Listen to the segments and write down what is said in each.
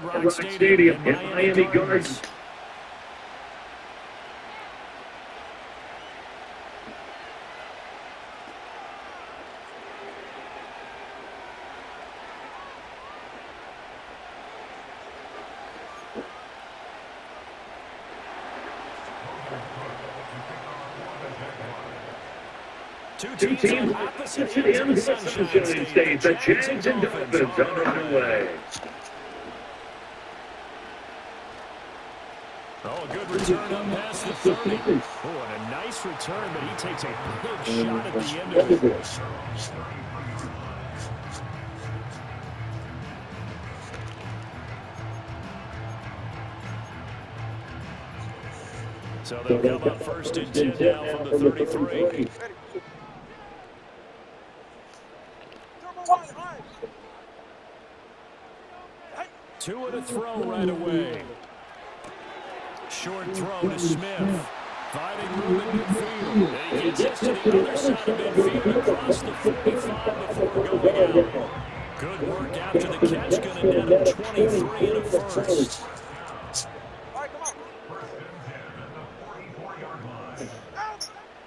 Rock Stadium in Miami Gardens. Two teams on opposite ends of the Sunshine State. The Jags and Dolphins on their way. Oh, a good return up past the 30. Oh, and a nice return, but he takes a big shot at the end of it. So they'll come up first and 10 now from the 33. Two and a throw right away. Short throw to Smith. Finding room in midfield. And he gets this to the other side of midfield across the 45 before going out. Good work after the catch. Going to net him 23 and a first.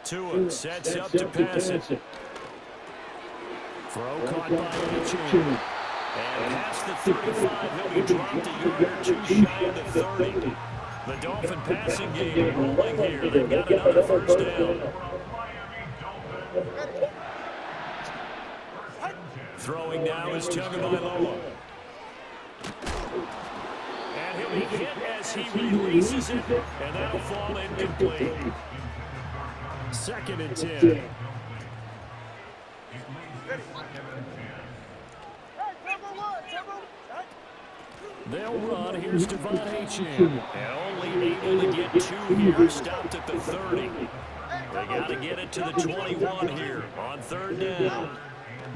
Tua sets up to pass it. Throw caught by Mitchell. And past the 35, he'll be dropped a yard or two shy of the 30. The Dolphin passing game rolling here. They've got another first down. Throwing now is Tagovailoa. And he'll be hit as he releases it, and that'll fall incomplete. Second and 10. They'll run. Here's Devon Achane. And only able to get two here. Stopped at the 30. They got to get it to the 21 here on third down.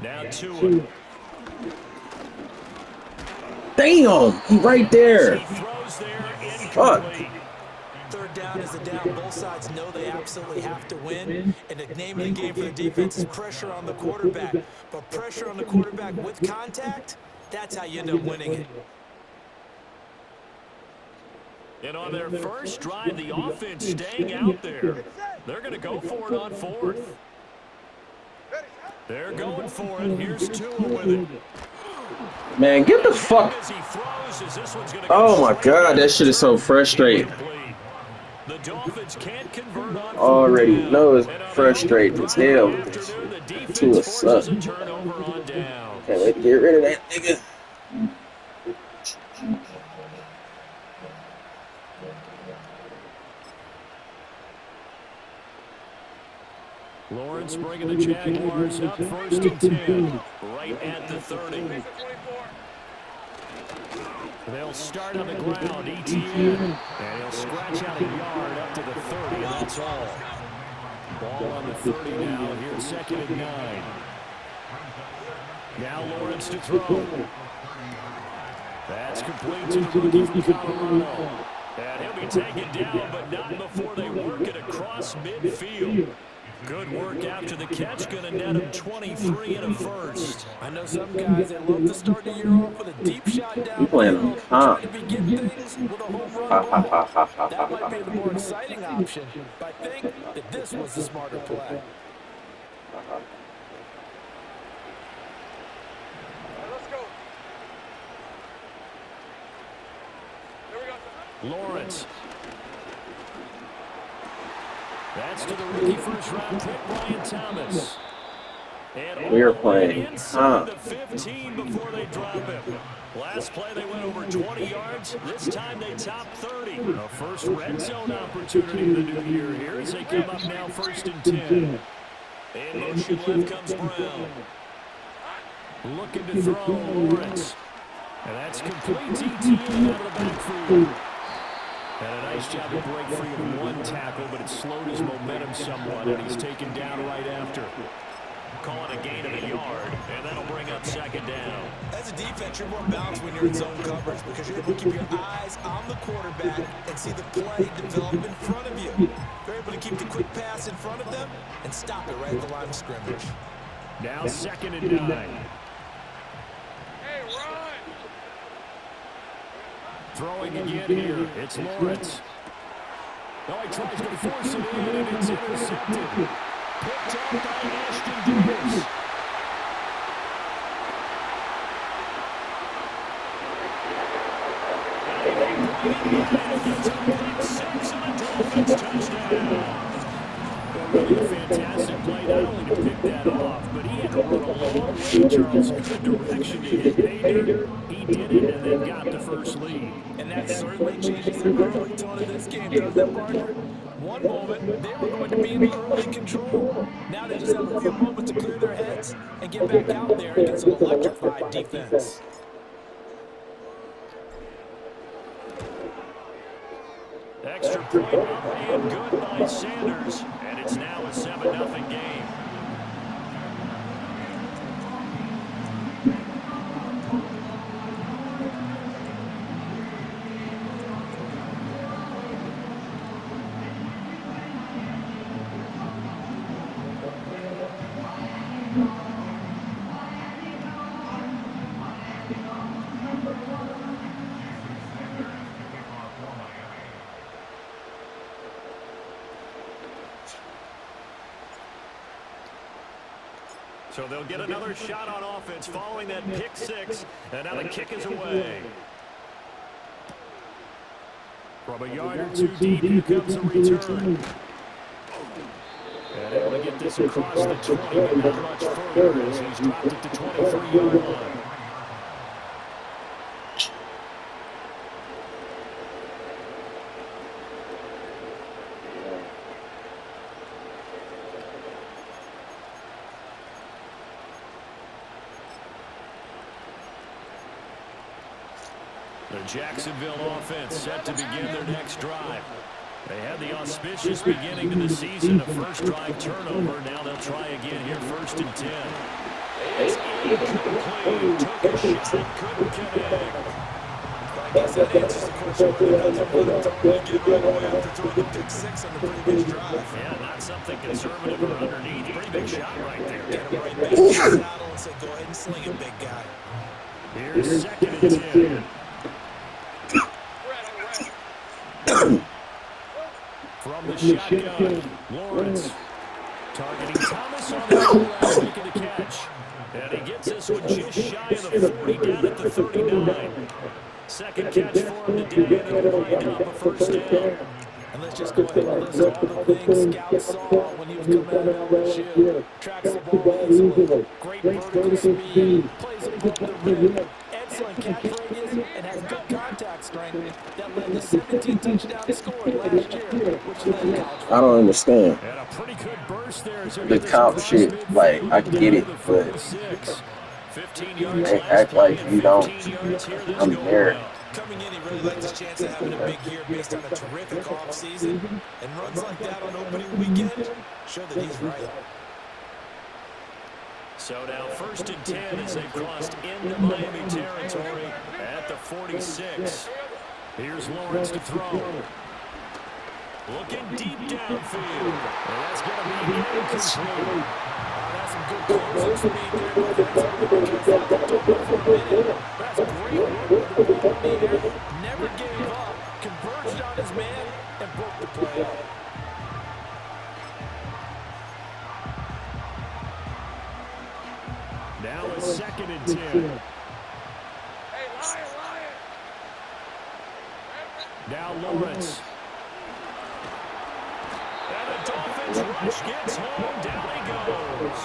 Now Tua. Damn, he right there. He throws there, Fuck. incomplete. Third down is a down. Both sides know they absolutely have to win. And the name of the game for the defense is pressure on the quarterback. But pressure on the quarterback with contact, that's how you end up winning it. And on their first drive, the offense staying out there. They're going to go for it on fourth. They're going for it. Here's Tua with it. Man, get the fuck. As he throws, as this one's gonna Oh go my god, that shit is so frustrating. The Dolphins can't convert on Already fourth down. know it's And on frustrating the as hell. afternoon, the defense Tua forces sucks. a turnover on down. Can't wait to get rid of that nigga. Lawrence bringing the Jaguars up first and 10, right at the 30. They'll start on the ground, ETN, and he'll scratch out a yard up to the 30, and that's all. Ball on the 30 now, here second and 9. Now Lawrence to throw. That's complete to the rookie from Colorado. And he'll be taken down, but not before they work it across midfield. Good work after the catch, going to net him 23 and a first. I know some guys, they love to start the year off with a deep shot You playing on downfield, calm. trying to begin things with a home run ball. That might be the more exciting option, but I think that this was the smarter play. Lawrence. That's to the rookie first-round pick, Brian Thomas. And We are all the way playing inside the 15 before they drop him. Last play, they went over 20 yards. This time, they topped 30. A first red zone opportunity of the new year here as they come up now first and 10. In motion left comes Brown. Looking to throw, Lawrence. And that's complete TT out of the backfield. And a nice job to break free of one tackle, but it slowed his momentum somewhat, and he's taken down right after. Calling a gain of a yard, and that'll bring up second down. As a defense, you're more balanced when you're in zone coverage because you're able to keep your eyes on the quarterback and see the play develop in front of you. You're able to keep the quick pass in front of them and stop it right at the line of scrimmage. Now second and 9. Throwing again here, it's Lawrence. Oh, he tries to force it in, and it's intercepted. Picked up by Ashton Davis. Gets a pick six and a Dolphins touchdown. Really a fantastic play, not only to pick that off, but he had to run a long way, Charles, good direction to hit Bader. He did it and then got the first lead. And that certainly changes the early tone of this game, doesn't it, partner? One moment, they were going to be in early control. Now they just have a few moments to clear their heads and get back out there against an electrified defense. Extra point up and good by Sanders. And it's now a 7-0 game. So they'll get another shot on offense following that pick six. And now the kick is away. From a yard or two deep, here comes a return. And able to get this across the 20, but not much further as he's dropped it to 23-yard line. The Jacksonville offense set to begin their next drive. They had the auspicious beginning to the season, a first drive turnover. Now they'll try again here, 1st and 10. It's incomplete. Took a shot, couldn't connect. I guess that answers the question whether that's what it's going to give right away after throwing the pick six on the previous drive. Yeah, not something conservative or underneath. Pretty big shot right there. Get him right back in the saddle and say, go ahead and sling it, big guy. Here's 2nd and 10. From the shotgun, Lawrence targeting Thomas on the route, making the catch. And he gets this one just shy of the 40, down at the 39. Second catch for him today, and it'll wind up a first down. And let's just go ahead and list all the things Scout saw when he was coming out of LSU. Tracks the ball easily, great vertical speed, plays above the rim, excellent catch radius, and has good contact strength that led to 17 touchdowns scored last year, which led to college. I don't understand. And a pretty good burst there. The comp shit, like, I get it, but 15 yards they act like you don't. 15 yards here, this I'm go there. well. Coming in, he really likes his chance of having a big year based on a terrific offseason. And runs like that on opening weekend show that he's right. So now 1st and 10 as they've crossed into Miami territory at the 46. Here's Lawrence to throw. Looking deep downfield. And that's going to be incomplete. That's some good closing speed there. That's great work there. Never gave up. Converged on his man and broke the play up. Now a 2nd and 10. Now Lawrence. And the Dolphins rush gets home. Down he goes.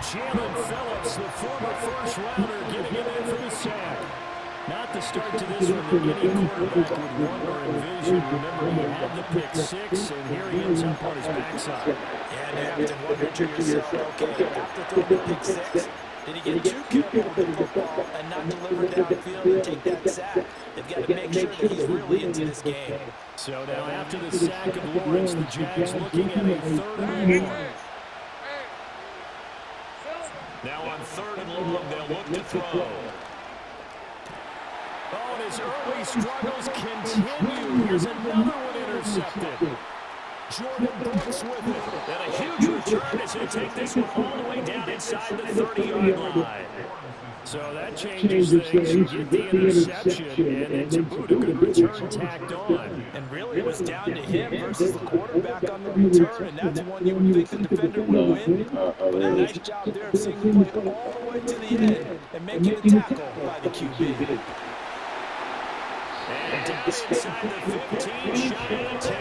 Jalen Phillips, the former first-rounder, getting it in for the sack. Not the start to this one that any quarterback would want or envision. Remember, he had the pick six, and here he ends up on his backside. Yeah, and you have to wonder to yourself, okay, after throwing the pick six, did he get too careful with the football and not deliver downfield and take that sack? They've got to make sure that he's really into this game. So now after the sack of Lawrence, the Jags looking at a 3rd and 1. Now on 3rd and long, they'll look to throw. Oh, and his early struggles continue. Here's another one intercepted. Jordan Brooks with it. And a huge return as he'll take this one all the way down inside the 30-yard line. So that changes things. You get the interception, and then to boot, a good return tacked on. And really, it was down to him versus the quarterback on the return, and that's one you would think the defender would win. But a nice job there of seeing the play all the way to the end and making a tackle by the QB. And down inside the 15, shy of 10.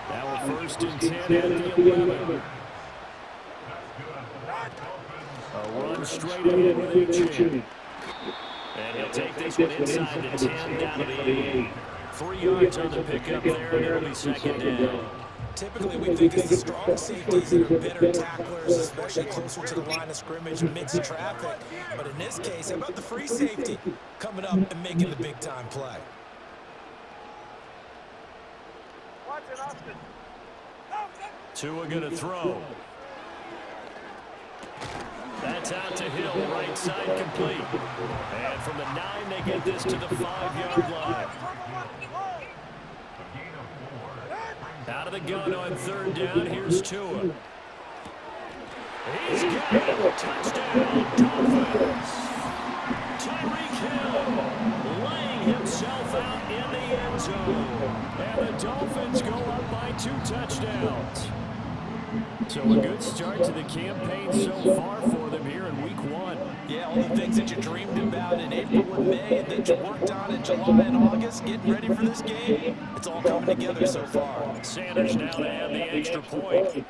Now we're 1st and 10 at the 11. A run straight ahead with H. And he'll take this one inside the 10 down to the 8. 3 yards on the pickup there, and it'll be 2nd down. Typically, we think it's the strong safeties that are better tacklers, especially closer to the line of scrimmage amidst traffic. But in this case, how about the free safety coming up and making the big-time play? Tua going to throw. That's out to Hill, right side complete. And from the 9, they get this to the 5-yard line. Out of the gun on 3rd down, here's Tua. He's got it. Touchdown, Dolphins. Tyreek Hill laying himself out in the end zone. And the Dolphins go up by 2 touchdowns. So a good start to the campaign so far for them here in week 1. Yeah, all the things that you dreamed about in April and May and that you worked on in July and August, getting ready for this game, it's all coming together so far. Sanders now to have the extra point.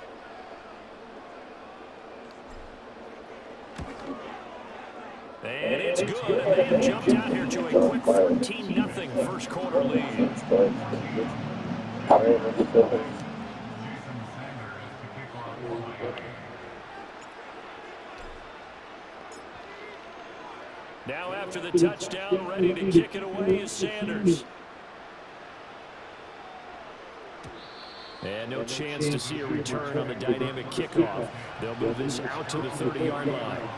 And it's good, and they have jumped out here to a quick 14-0 first quarter lead. Now after the touchdown, ready to kick it away is Sanders. And no chance to see a return on the dynamic kickoff. They'll move this out to the 30-yard line.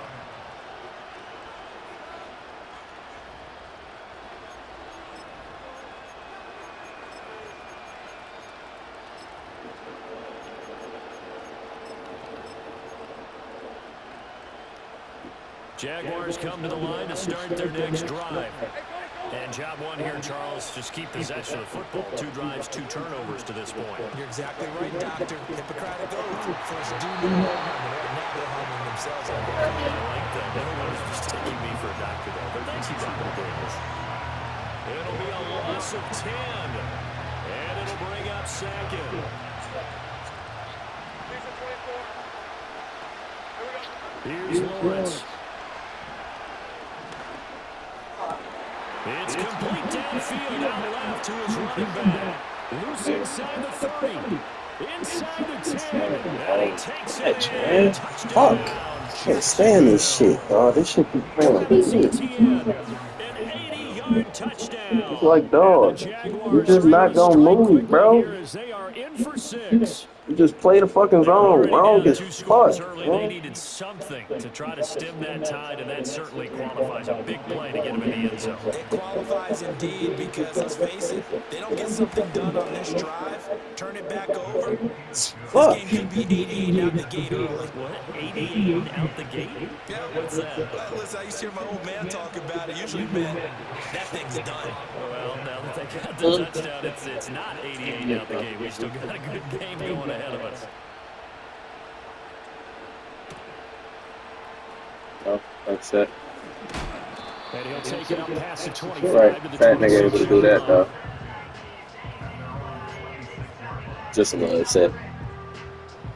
Jaguars come to the line to start their next drive. And job 1 here, Charles, just keep possession of the football. 2 drives, 2 turnovers to this point. You're exactly right, Doctor. Hippocratic oath. First do no harm, and right now they're harming themselves. I like that. No one's just taking me for a doctor, though. But thanks, you, Dr. Davis. It'll be a loss of 10. And it'll bring up 2nd. Here's Lawrence. It's complete downfield, out left to his running back. Loose inside the 30. Inside the 10. And he takes it in. Touchdown. Can't stand this shit, dog. This shit be playing like this. An 80-yard touchdown. It's like, dog, you just not gonna move, bro. They are in for 6. You just play the fucking zone. Wrong as fuck. They needed something to try to stem that tide, and that certainly qualifies a big play to get him in the end zone. It qualifies indeed because, let's face it, they don't get something done on this drive, turn it back over. This game could be 88 out the gate early. What? 88 out the gate? Yeah, What's that? Well, listen, I used to hear my old man talk about it. Usually meant that thing's done. Well, now that they got the touchdown, it's not 88 out the gate. We still got a good game going ahead of us. Oh, that's it. And he'll take it up past the 25 Right, to the fat nigga able to 26. do that, though. Just another set.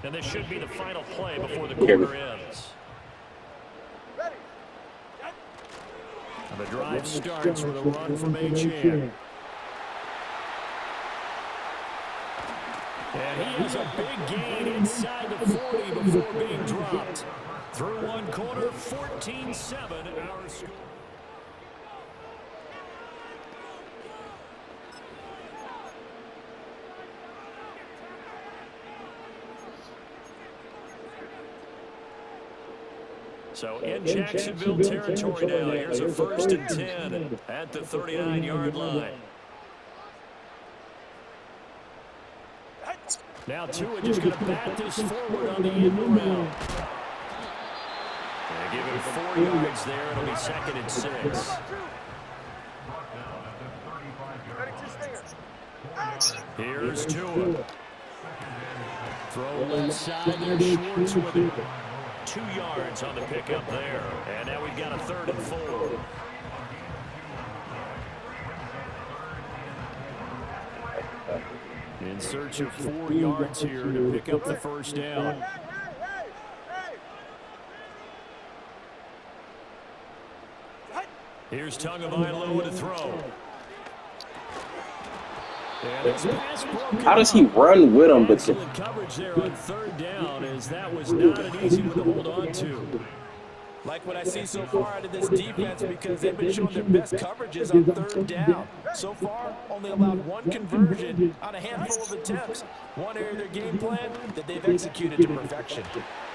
And this should be the final play before the quarter ends. And the drive starts with a run from H.M. And he has a big gain inside the 40 before being dropped. Through one quarter, 14-7 our score. So in Jacksonville territory now, here's a 1st and 10 at the 39-yard line. Now Tua just going to bat this forward on the end around. And give him 4 yards there. It'll be 2nd and 6. Here's Tua. Throw left side there. Schwartz with it. 2 yards on the pickup there. And now we've got a 3rd and 4. In search of 4 yards here to pick up the first down. Here's Tagovailoa to throw. How does he run with him? But excellent coverage there on 3rd down, as that was not an easy one to hold on to. Like what I see so far out of this defense, because they've been showing their best coverages on 3rd down. So far, only allowed 1 conversion on a handful of attempts. One area of their game plan that they've executed to perfection.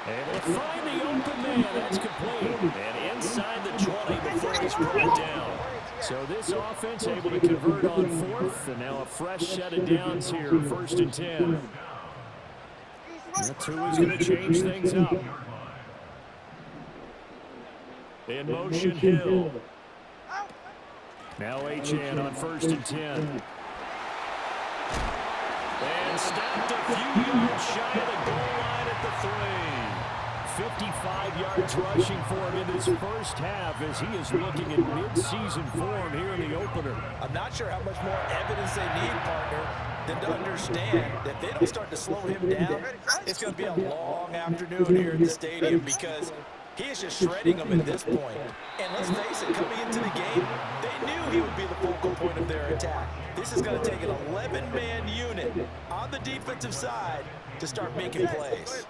And they find the open man. That's complete. And inside the 20 before he's brought down. So this offense able to convert on 4th, and now a fresh set of downs here, 1st and 10. That Tua's going to change things up. In motion, Hill. Now Achane on 1st and 10. And stopped a few yards shy of the goal line at the 3. 55 yards rushing for him in his first half as he is looking in mid-season form here in the opener. I'm not sure how much more evidence they need, partner, than to understand that if they don't start to slow him down, it's going to be a long afternoon here at the stadium, because he is just shredding them at this point. And let's face it, coming into the game, they knew he would be the focal point of their attack. This is going to take an 11-man unit on the defensive side to start making plays.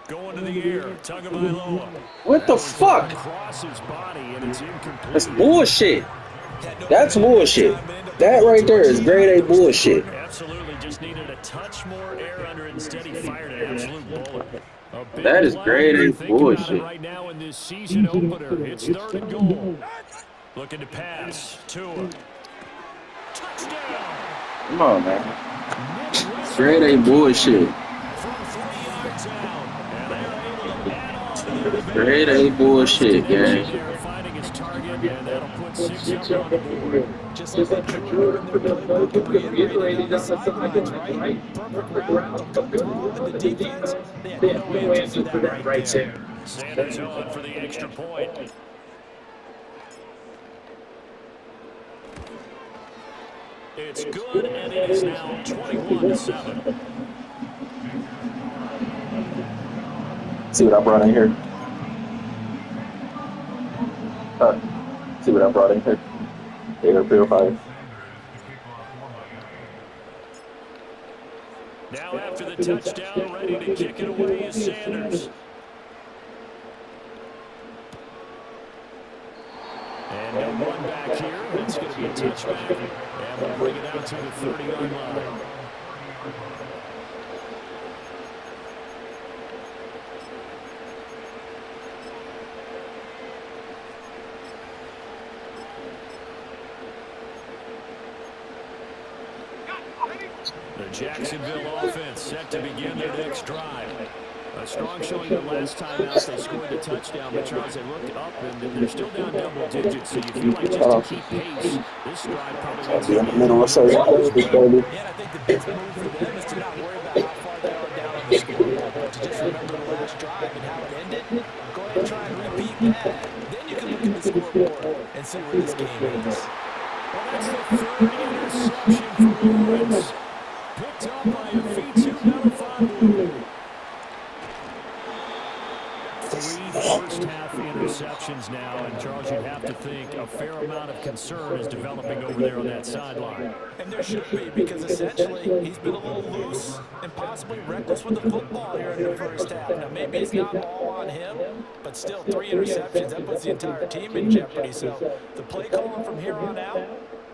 Going to the air, Tagovailoa. what the fuck? Across his body, and it's incomplete. That's bullshit. That's bullshit. That right there is grade A bullshit. Absolutely, just needed a touch more air under it. Instead, he fired an absolute bullet. That is grade A bullshit. Right now in this season opener, it's 3rd and goal. Looking to pass. Tua. Touchdown. Come on, man. Grade A bullshit. Grade A bullshit, gang. Finding his target, and that'll put 6 on the board. Just like that Drew in their playbook and reiterated on the sidelines, right? Perfect route, throw in the defense. They had no answer for that right there. Sanders on for the extra point. It's good, and it is now 21-7. See what I brought in here? See what I brought in here? Air purifier. Now after the touchdown, ready to kick it away is Sanders. And no run back here. It's going to be a touchback. And we'll bring it out to the 30-yard line. The Jacksonville offense set to begin their next drive. A strong showing the last time out. They scored the touchdown, but Charles, they looked up, and they're still down double digits, so you feel like just to keep pace, this drive probably wants to be in the middle of Yeah, I think the best move for them is to not worry about how far they are down on the scoreboard, but to just remember the last drive and how it ended. Go ahead and try and repeat that. Then you can look at the scoreboard and see where this game ends. Well, that's the 3rd interception for Lawrence. Picked up by a Fitu Melifonwu. 3 first-half interceptions now, and Charles, you'd have to think a fair amount of concern is developing over there on that sideline. And there should be, because essentially he's been a little loose and possibly reckless with the football here in the first half. Now, maybe it's not all on him, but still 3 interceptions. That puts the entire team in jeopardy. So the play calling from here on out,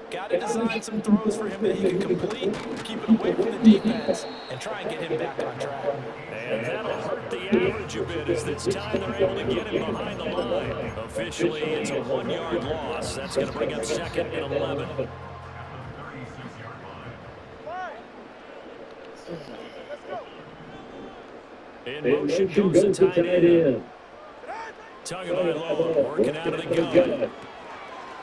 got to design some throws for him that he can complete, keep it away from the defense, and try and get him back on track. And that'll hurt the average a bit as this time they're able to get him behind the line. Officially, it's a 1-yard loss. That's going to bring up 2nd and 11. In motion goes the tight end. Tugging by low, working out of the gun.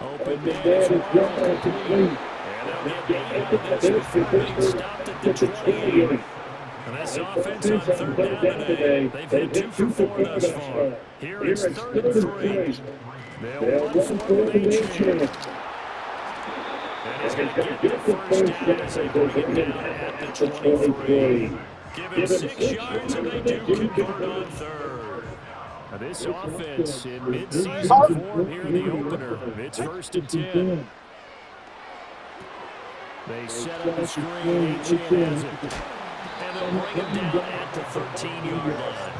Open man is well complete. And they'll get 8 out of this before being stopped at the 28. And this offense on third down today, they've hit 2 for 4 thus far. Here it's 3rd and 3. They'll run for it with H. And he's going to get the first down as they bring it down at the 23. Give him 6 yards, and they do convert on 3rd. Now this offense in mid-season form here in the opener. It's 1st and 10. They set up the screen. H has it. And they'll bring him down at the 13-yard line.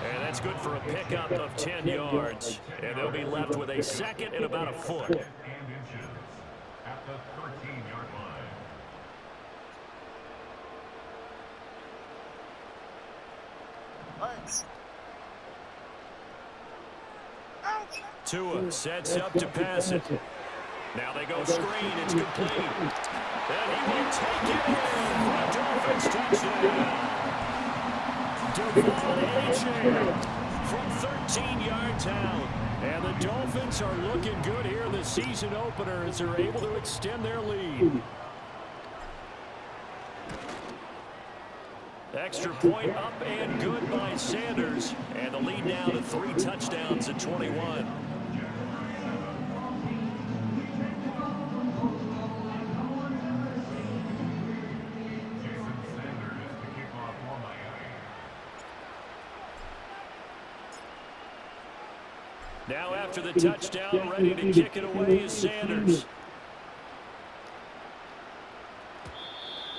And that's good for a pickup of 10 yards. And they'll be left with a 2nd and about a foot. At the 13-yard line. Tua sets up to pass it. Now they go screen. It's complete. And he will take it in for a Dolphins touchdown. Devon from 13 yards out. And the Dolphins are looking good here in the season opener as they're able to extend their lead. Extra point up and good by Sanders. And the lead now to 3 touchdowns at 21. Now after the touchdown, ready to kick it away is Sanders.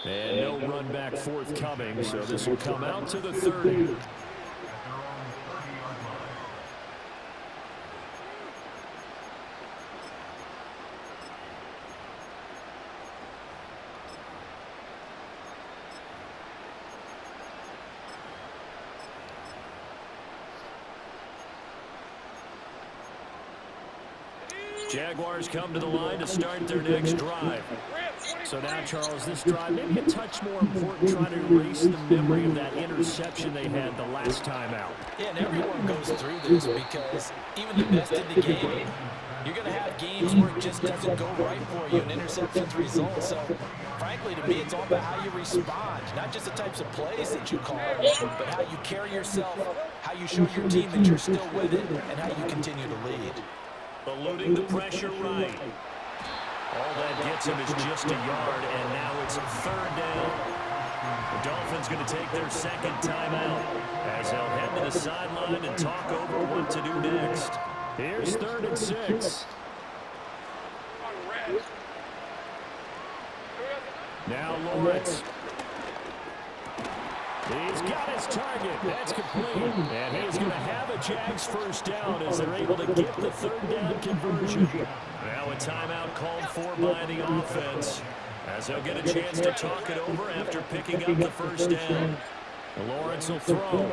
And no run back forthcoming, so this will come out to the 30. Jaguars come to the line to start their next drive. So now, Charles, this drive maybe a touch more important, trying to erase the memory of that interception they had the last time out. Yeah, and everyone goes through this because even the best in the game, you're going to have games where it just doesn't go right for you and interceptions result. So, frankly, to me, it's all about how you respond, not just the types of plays that you call, but how you carry yourself, how you show your team that you're still with it, and how you continue to lead. Eluding the pressure right. All that gets him is just a yard, and now it's 3rd down. The Dolphins going to take their 2nd timeout as they'll head to the sideline and talk over what to do next. Here's 3rd and 6. Now Lawrence. He's got his target. That's complete. And he's going to have a Jags first down as they're able to get the 3rd down conversion. Now a timeout called for by the offense as they'll get a chance to talk it over after picking up the first down. Lawrence will throw.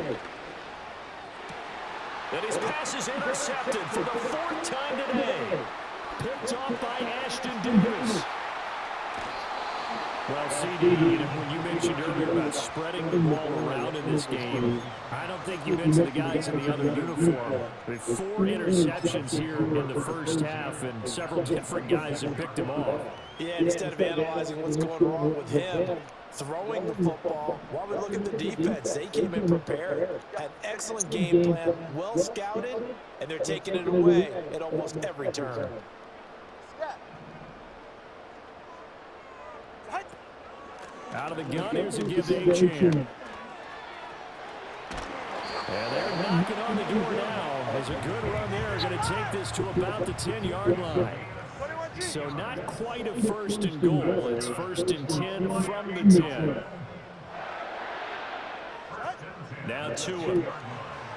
And his pass is intercepted for the 4th time today. Picked off by Ashton Davis. Well, CD, when you mentioned earlier about spreading the ball around in this game, I don't think you mentioned the guys in the other uniform. With 4 interceptions here in the first half, and several different guys have picked him off. Yeah, instead of analyzing what's going wrong with him, throwing the football, while we look at the defense, they came in prepared, had an excellent game plan, well scouted, and they're taking it away at almost every turn. Out of the gun, here's a give to H-Hand. And they're knocking on the door now. There's a good run there. Going to take this to about the 10-yard line. So not quite a 1st and goal. It's 1st and 10 from the 10. Now Tua.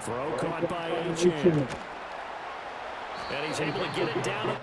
Throw caught by H-Hand. And he's able to get it down.